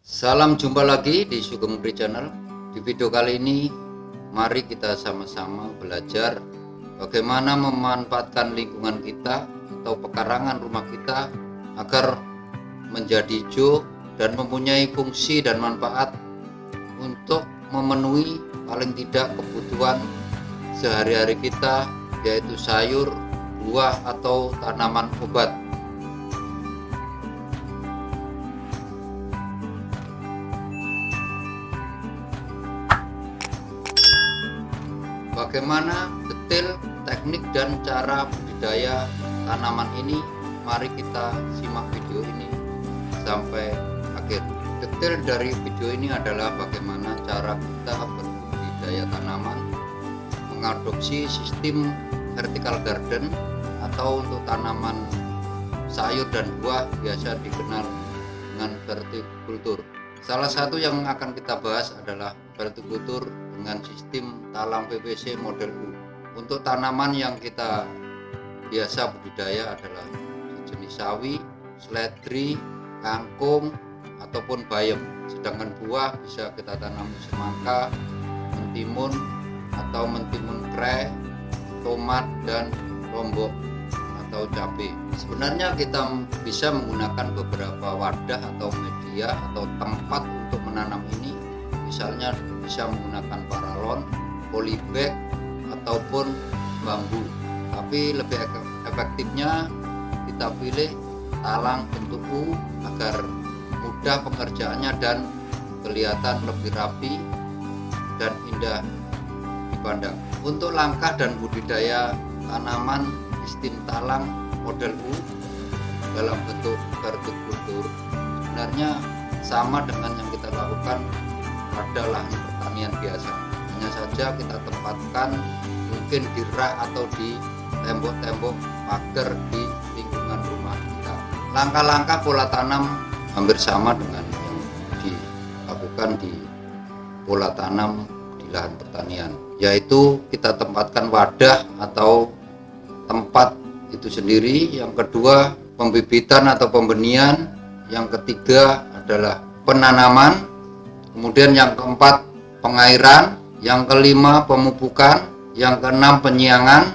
Salam jumpa lagi di Sugeng Pri Channel. Di video kali ini mari kita sama-sama belajar bagaimana memanfaatkan lingkungan kita atau pekarangan rumah kita agar menjadi hijau dan mempunyai fungsi dan manfaat untuk memenuhi paling tidak kebutuhan sehari-hari kita, yaitu sayur, buah atau tanaman obat. Bagaimana detail teknik dan cara budidaya tanaman ini? Mari kita simak video ini sampai akhir. Detail dari video ini adalah bagaimana cara kita berbudidaya tanaman, mengadopsi sistem vertical garden atau untuk tanaman sayur dan buah biasa dikenal dengan vertikultur. Salah satu yang akan kita bahas adalah vertikultur dengan sistem talang PVC model U. Untuk tanaman yang kita biasa budidaya adalah jenis sawi, seledri, kangkung ataupun bayam. Sedangkan buah bisa kita tanam semangka, mentimun atau mentimun kre, tomat dan lombok atau cabai. Sebenarnya kita bisa menggunakan beberapa wadah atau media atau tempat untuk menanam ini. Misalnya bisa menggunakan paralon, polybag ataupun bambu. Tapi lebih efektifnya kita pilih talang bentuk U agar mudah pengerjaannya dan kelihatan lebih rapi dan indah dipandang. Untuk langkah dan budidaya tanaman sistem talang model U dalam bentuk vertikultur sebenarnya sama dengan yang kita lakukan pada lahan pertanian biasa. Hanya saja kita tempatkan mungkin di rak atau di tembok-tembok pagar di lingkungan rumah kita. Langkah-langkah pola tanam hampir sama dengan yang dilakukan di pola tanam di lahan pertanian, yaitu kita tempatkan wadah atau tempat itu sendiri. Yang kedua pembibitan atau pembenihan, yang ketiga adalah penanaman, kemudian yang keempat pengairan, yang kelima pemupukan, yang keenam penyiangan,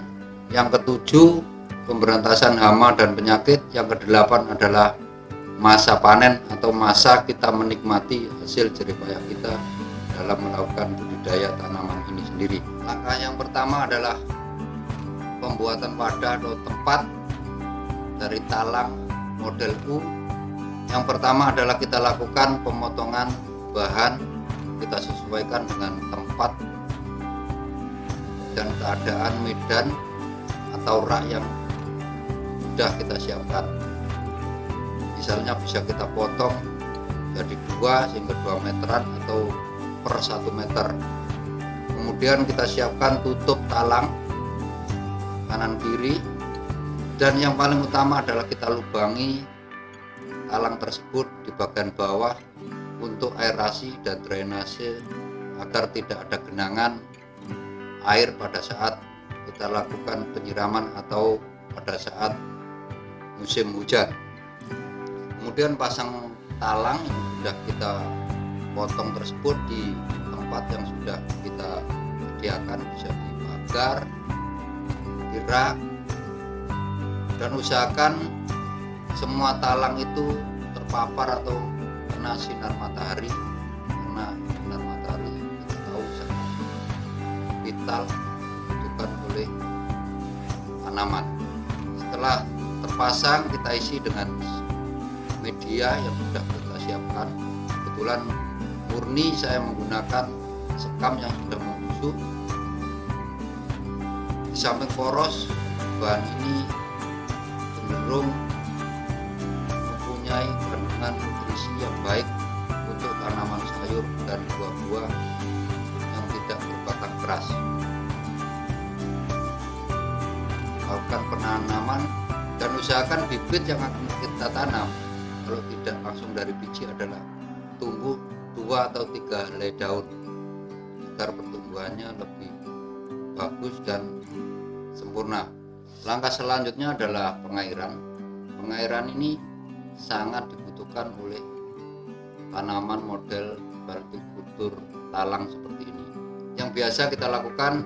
yang ketujuh pemberantasan hama dan penyakit, yang kedelapan adalah masa panen atau masa kita menikmati hasil jerih payah kita dalam melakukan budidaya tanaman ini sendiri. Langkah yang pertama adalah pembuatan wadah atau tempat dari talang model U. Yang pertama adalah kita lakukan pemotongan bahan, kita sesuaikan dengan tempat dan keadaan medan atau rak yang sudah kita siapkan. Misalnya bisa kita potong jadi 2 hingga 2 meteran atau per 1 meter. Kemudian kita siapkan tutup talang kanan kiri, dan yang paling utama adalah kita lubangi talang tersebut di bagian bawah untuk aerasi dan drainase agar tidak ada genangan air pada saat kita lakukan penyiraman atau pada saat musim hujan. Kemudian pasang talang yang sudah kita potong tersebut di tempat yang sudah kita sediakan, bisa di pagar, di rak, dan usahakan semua talang itu terpapar atau kena sinar matahari, karena sinar matahari kita tahu sangat vital dibutuhkan oleh tanaman. Setelah terpasang, kita isi dengan media yang sudah kita siapkan. Kebetulan murni saya menggunakan sekam yang sudah membusuk. Di samping poros, bahan ini cenderung mempunyai kandungan nutrisi yang baik untuk tanaman sayur dan buah-buah yang tidak berbatang keras. Lakukan penanaman dan usahakan bibit yang akan kita tanam, kalau tidak langsung dari biji, adalah tumbuh 2 atau 3 helai daun agar pertumbuhannya lebih bagus dan sempurna. Langkah selanjutnya adalah pengairan. Pengairan ini sangat dibutuhkan oleh tanaman model hortikultur talang seperti ini. Yang biasa kita lakukan,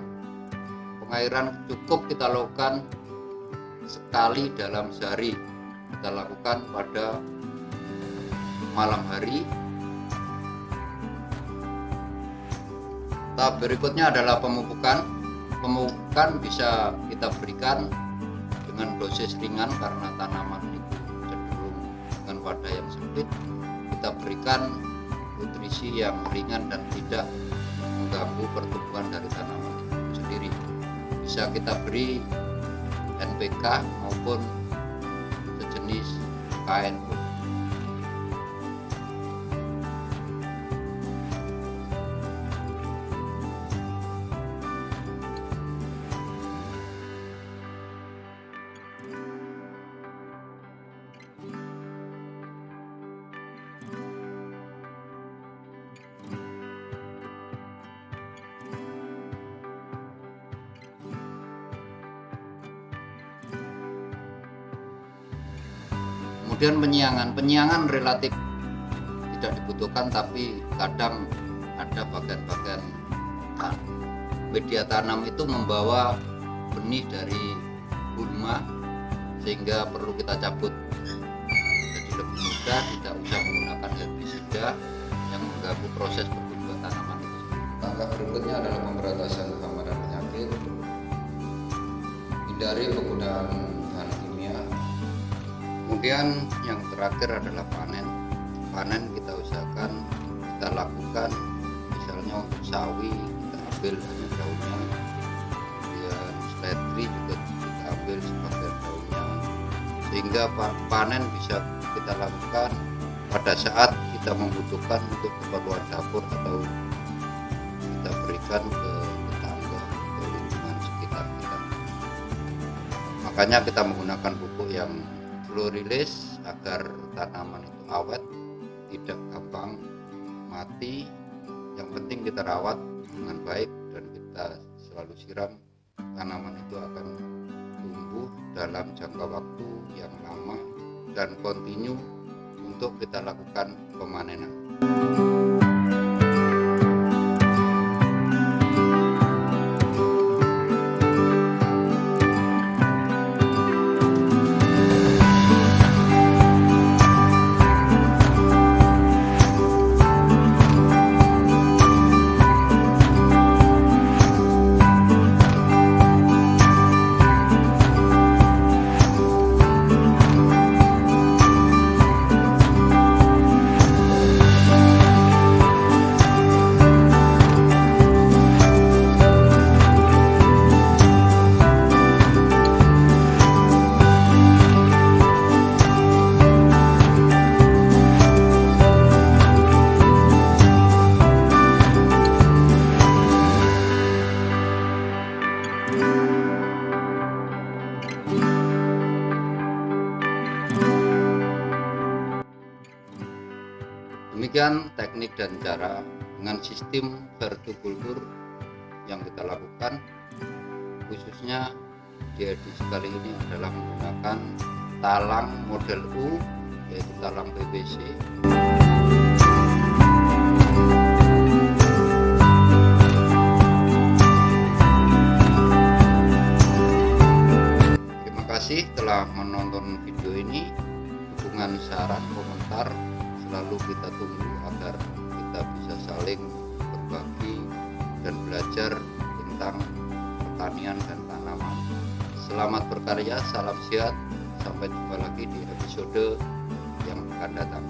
pengairan cukup kita lakukan sekali dalam sehari. Kita lakukan pada malam hari. Tahap berikutnya adalah pemupukan. Pemupukan bisa kita berikan dengan dosis ringan karena tanaman itu cenderung dengan wadah yang sempit. Kita berikan nutrisi yang ringan dan tidak mengganggu pertumbuhan dari tanaman itu sendiri. Bisa kita beri NPK maupun sejenis KNO. Kemudian penyiangan relatif tidak dibutuhkan, tapi kadang ada bagian-bagian media tanam itu membawa benih dari gulma sehingga perlu kita cabut. Jadi lebih mudah, tidak usah menggunakan herbisida yang mengganggu proses pertumbuhan tanaman itu. Langkah berikutnya adalah pemberantasan hama dan penyakit. Hindari penggunaan bahan kimia. Kemudian yang terakhir adalah panen. Panen kita usahakan kita lakukan misalnya untuk sawi kita ambil hanya daunnya, kemudian seledri juga kita ambil sebagian daunnya, sehingga panen bisa kita lakukan pada saat kita membutuhkan untuk keperluan dapur atau kita berikan ke tetangga, ke lingkungan sekitar kita. Makanya kita menggunakan pupuk yang slow release agar tanaman itu awet, tidak gampang mati. Yang penting kita rawat dengan baik dan kita selalu siram, tanaman itu akan tumbuh dalam jangka waktu yang lama dan kontinu untuk kita lakukan pemanenan. Demikian teknik dan cara dengan sistem hortikultur yang kita lakukan, khususnya di edisi kali ini adalah menggunakan talang model U, yaitu talang PVC. Terima kasih telah menonton video ini. Dukungan, saran, komentar selalu kita tunggu agar kita bisa saling berbagi dan belajar tentang pertanian dan tanaman. Selamat berkarya, salam sehat, sampai jumpa lagi di episode yang akan datang.